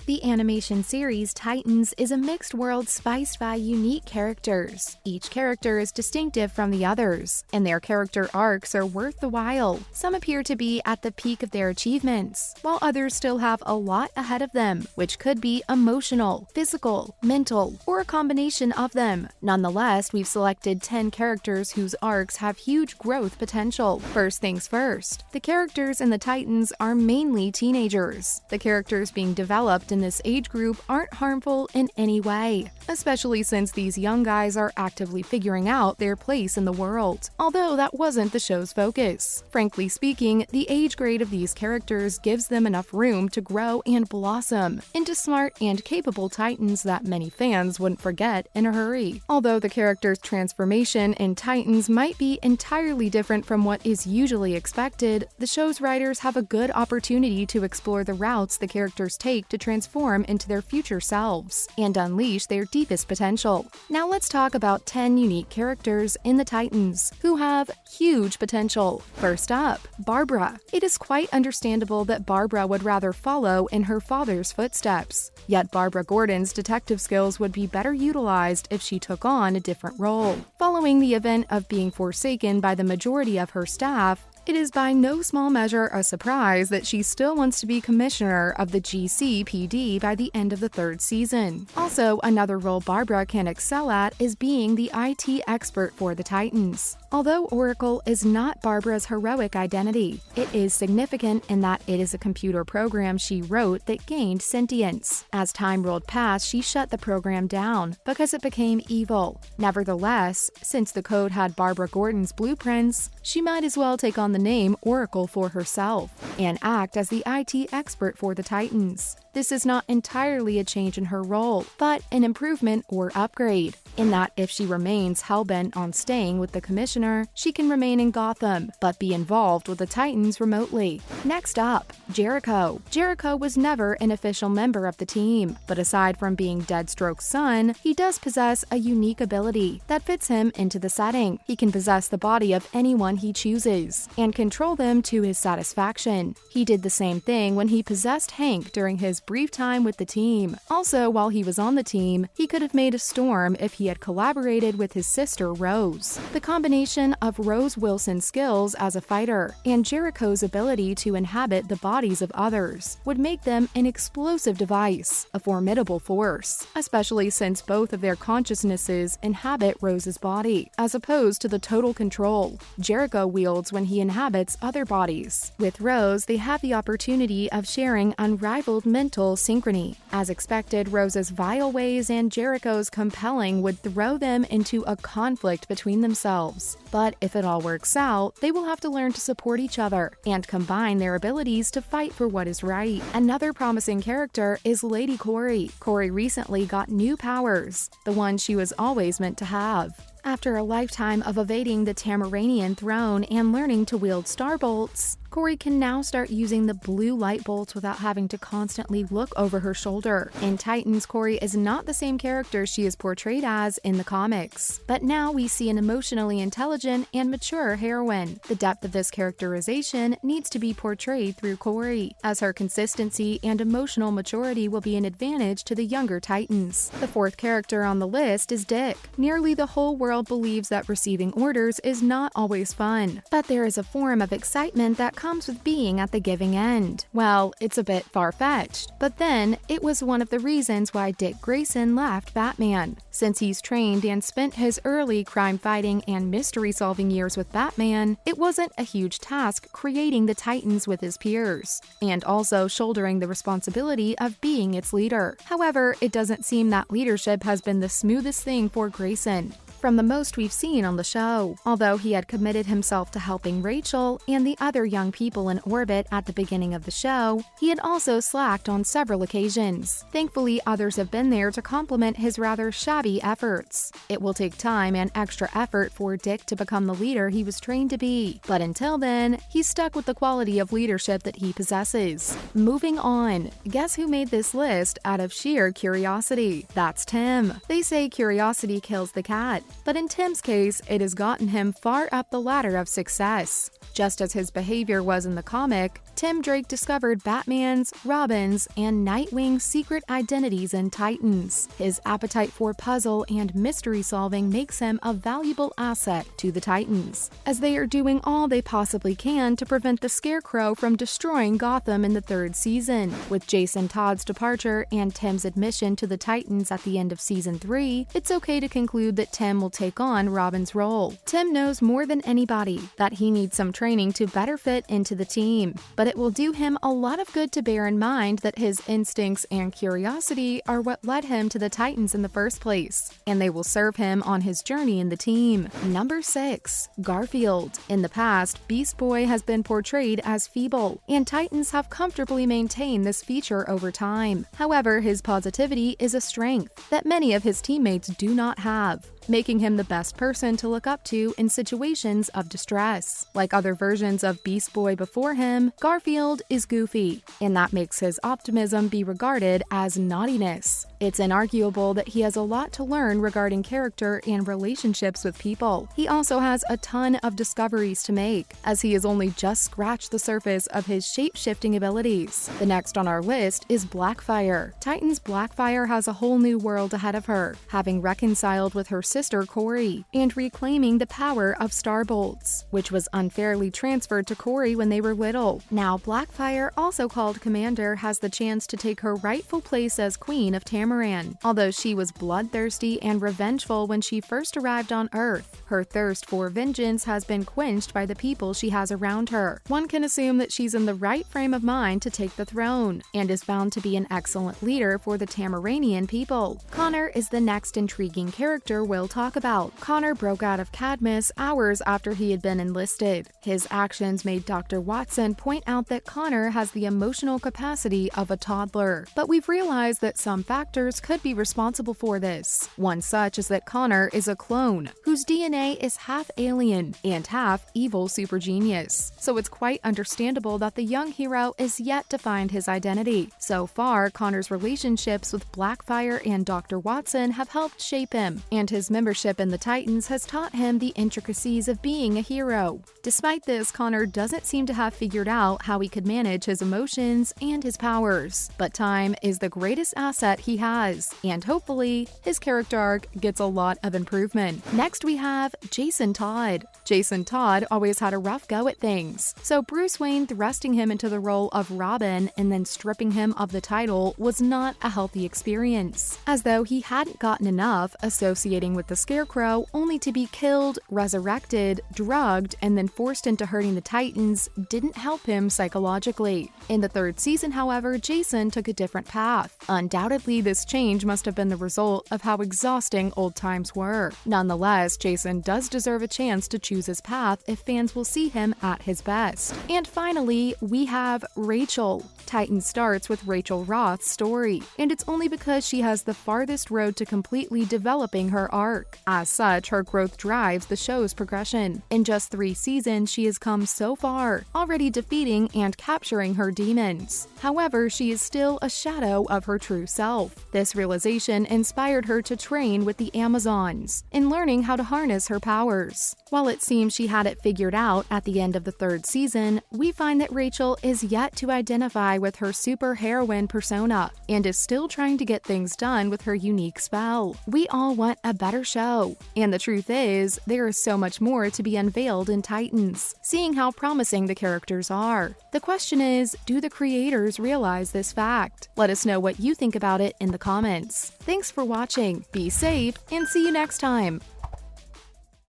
The animation series Titans is a mixed world spiced by unique characters. Each character is distinctive from the others, and their character arcs are worth the while. Some appear to be at the peak of their achievements, while others still have a lot ahead of them, which could be emotional, physical, mental, or a combination of them. Nonetheless, we've selected 10 characters whose arcs have huge growth potential. First things first, the characters in the Titans are mainly teenagers. The characters being developed in this age group aren't harmful in any way, especially since these young guys are actively figuring out their place in the world, although that wasn't the show's focus. Frankly speaking, the age grade of these characters gives them enough room to grow and blossom into smart and capable Titans that many fans wouldn't forget in a hurry. Although the character's transformation in Titans might be entirely different from what is usually expected, the show's writers have a good opportunity to explore the routes the characters take to transform into their future selves and unleash their deepest potential. Now let's talk about 10 unique characters in the Titans who have huge potential. First up, Barbara. It is quite understandable that Barbara would rather follow in her father's footsteps. Yet Barbara Gordon's detective skills would be better utilized if she took on a different role. Following the event of being forsaken by the majority of her staff, it is by no small measure a surprise that she still wants to be commissioner of the GCPD by the end of the 3rd season. Also, another role Barbara can excel at is being the IT expert for the Titans. Although Oracle is not Barbara's heroic identity, it is significant in that it is a computer program she wrote that gained sentience. As time rolled past, she shut the program down because it became evil. Nevertheless, since the code had Barbara Gordon's blueprints, she might as well take on the name Oracle for herself and act as the IT expert for the Titans. This is not entirely a change in her role, but an improvement or upgrade, in that if she remains hell-bent on staying with the Commissioner, she can remain in Gotham, but be involved with the Titans remotely. Next up, Jericho. Jericho was never an official member of the team, but aside from being Deathstroke's son, he does possess a unique ability that fits him into the setting. He can possess the body of anyone he chooses, and control them to his satisfaction. He did the same thing when he possessed Hank during his brief time with the team. Also, while he was on the team, he could have made a storm if he had collaborated with his sister Rose. The combination of Rose Wilson's skills as a fighter and Jericho's ability to inhabit the bodies of others would make them an explosive device, a formidable force, especially since both of their consciousnesses inhabit Rose's body, as opposed to the total control Jericho wields when he inhabits other bodies. With Rose, they have the opportunity of sharing unrivaled mental synchrony. As expected, Rose's vile ways and Jericho's compelling would throw them into a conflict between themselves. But if it all works out, they will have to learn to support each other and combine their abilities to fight for what is right. Another promising character is Lady Corey. Corey recently got new powers, the one she was always meant to have. After a lifetime of evading the Tamaranian throne and learning to wield starbolts, Corey can now start using the blue light bolts without having to constantly look over her shoulder. In Titans, Corey is not the same character she is portrayed as in the comics, but now we see an emotionally intelligent and mature heroine. The depth of this characterization needs to be portrayed through Corey, as her consistency and emotional maturity will be an advantage to the younger Titans. The 4th character on the list is Dick. Nearly the whole world believes that receiving orders is not always fun, but there is a form of excitement that comes with being at the giving end. Well, it's a bit far-fetched, but then it was one of the reasons why Dick Grayson left Batman. Since he's trained and spent his early crime-fighting and mystery-solving years with Batman, it wasn't a huge task creating the Titans with his peers, and also shouldering the responsibility of being its leader. However, it doesn't seem that leadership has been the smoothest thing for Grayson from the most we've seen on the show. Although he had committed himself to helping Rachel and the other young people in orbit at the beginning of the show, he had also slacked on several occasions. Thankfully, others have been there to complement his rather shabby efforts. It will take time and extra effort for Dick to become the leader he was trained to be, but until then, he's stuck with the quality of leadership that he possesses. Moving on, guess who made this list out of sheer curiosity? That's Tim. They say curiosity kills the cat, but in Tim's case, it has gotten him far up the ladder of success. Just as his behavior was in the comic, Tim Drake discovered Batman's, Robin's, and Nightwing's secret identities in Titans. His appetite for puzzle and mystery solving makes him a valuable asset to the Titans, as they are doing all they possibly can to prevent the Scarecrow from destroying Gotham in the 3rd season. With Jason Todd's departure and Tim's admission to the Titans at the end of Season 3, it's okay to conclude that Tim will take on Robin's role. Tim knows more than anybody that he needs some training to better fit into the team, but it will do him a lot of good to bear in mind that his instincts and curiosity are what led him to the Titans in the first place, and they will serve him on his journey in the team. Number 6. Garfield. In the past, Beast Boy has been portrayed as feeble, and Titans have comfortably maintained this feature over time. However, his positivity is a strength that many of his teammates do not have, making him the best person to look up to in situations of distress. Like other versions of Beast Boy before him, Garfield is goofy, and that makes his optimism be regarded as naughtiness. It's inarguable that he has a lot to learn regarding character and relationships with people. He also has a ton of discoveries to make, as he has only just scratched the surface of his shape-shifting abilities. The next on our list is Blackfire. Titan's Blackfire has a whole new world ahead of her, having reconciled with her sister Corey, and reclaiming the power of Starbolts, which was unfairly transferred to Corey when they were little. Now Blackfire, also called Commander, has the chance to take her rightful place as Queen of Tamaran. Although she was bloodthirsty and revengeful when she first arrived on Earth, her thirst for vengeance has been quenched by the people she has around her. One can assume that she's in the right frame of mind to take the throne, and is bound to be an excellent leader for the Tamaranian people. Connor is the next intriguing character we'll talk about. Connor broke out of Cadmus hours after he had been enlisted. His actions made Dr. Watson point out that Connor has the emotional capacity of a toddler, but we've realized that some factors could be responsible for this. One such is that Connor is a clone, whose DNA is half alien and half evil super genius, so it's quite understandable that the young hero is yet to find his identity. So far, Connor's relationships with Blackfire and Dr. Watson have helped shape him, and his membership in the Titans has taught him the intricacies of being a hero. Despite this, Connor doesn't seem to have figured out how he could manage his emotions and his powers, but time is the greatest asset he has, and hopefully, his character arc gets a lot of improvement. Next we have Jason Todd. Jason Todd always had a rough go at things, so Bruce Wayne thrusting him into the role of Robin and then stripping him of the title was not a healthy experience, as though he hadn't gotten enough associating with the Scarecrow only to be killed, resurrected, drugged, and then forced into hurting the Titans didn't help him psychologically. In the 3rd season, however, Jason took a different path. Undoubtedly, this change must have been the result of how exhausting old times were. Nonetheless, Jason does deserve a chance to choose his path if fans will see him at his best. And finally, we have Rachel. Titan starts with Rachel Roth's story, and it's only because she has the farthest road to completely developing her arc. As such, her growth drives the show's progression. In just 3 seasons, she has come so far, already defeating and capturing her demons. However, she is still a shadow of her true self. This realization inspired her to train with the Amazons, in learning how to harness her powers. While it seems she had it figured out at the end of the 3rd season, we find that Rachel is yet to identify with her superheroine persona, and is still trying to get things done with her unique spell. We all want a better show, and the truth is, there is so much more to be unveiled in Titans, seeing how promising the characters are. The question is, do the creators realize this fact? Let us know what you think about it in the comments. Thanks for watching, be safe, and see you next time!